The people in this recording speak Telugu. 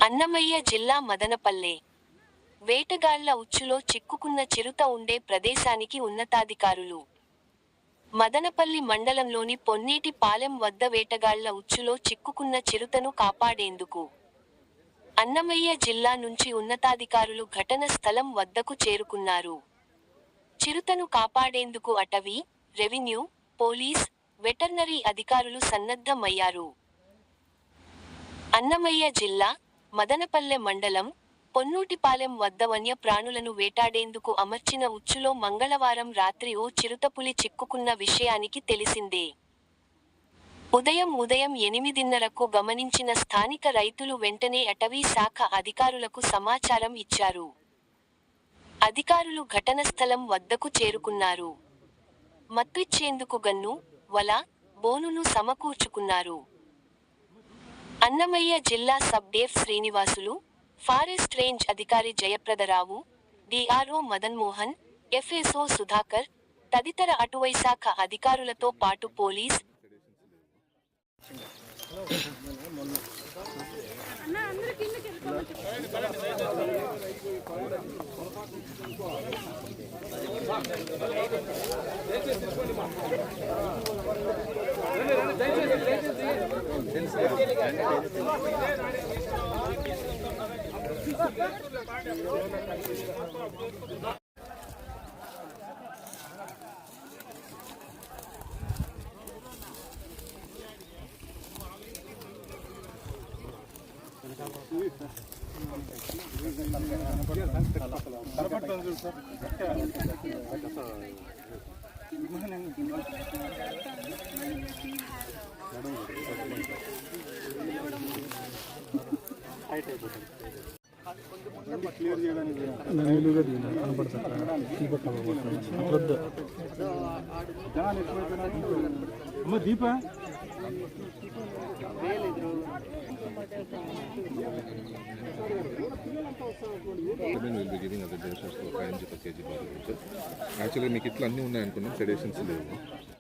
అన్నమయ్య జిల్లా మదనపల్లె వేటగాళ్ల ఉచ్చులో చిక్కుకున్న చిరుత ఉండే ప్రదేశానికి ఉన్నతాధికారులు. మదనపల్లి మండలంలోని పొన్నీటి పాలెం వద్ద వేటగాళ్ల ఉచ్చులో చిక్కుకున్న చిరుతను కాపాడేందుకు అన్నమయ్య జిల్లా నుంచి ఉన్నతాధికారులు ఘటన స్థలం వద్దకు చేరుకున్నారు. చిరుతను కాపాడేందుకు అటవీ, రెవెన్యూ, పోలీస్, వెటర్నరీ అధికారులు సన్నద్ధమయ్యారు. అన్నమయ్య జిల్లా, మదనపల్లె మండలం, పొన్నూటిపాలెం వద్ద వన్య ప్రాణులను వేటాడేందుకు అమర్చిన ఉచ్చులో మంగళవారం రాత్రి ఓ చిరుతపులి చిక్కుకున్న విషయానికి తెలిసిందే. ఉదయం 8:30కు గమనించిన స్థానిక రైతులు వెంటనే అటవీ శాఖ అధికారులకు సమాచారం ఇచ్చారు. అధికారులు ఘటనస్థలం వద్దకు చేరుకున్నారు. మత్తిచ్చేందుకు గన్ను, వల, బోనును సమకూర్చుకున్నారు. అన్నమయ్య జిల్లా sub DF Srinivasulu, forest range అధికారి జయప్రదరావు, డిఆర్ఓ మదన్మోహన్, ఎఫ్ఎస్ఓ సుధాకర్, తదితర అటవీశాఖ అధికారులతో పాటు పోలీస్, క్లియర్ చేయడానికి దీప will be giving other directions for 5 kg per kg. Actually, మీకు ఇట్లా అన్నీ ఉన్నాయి అనుకున్నాం, సెడేషన్స్ లేవు.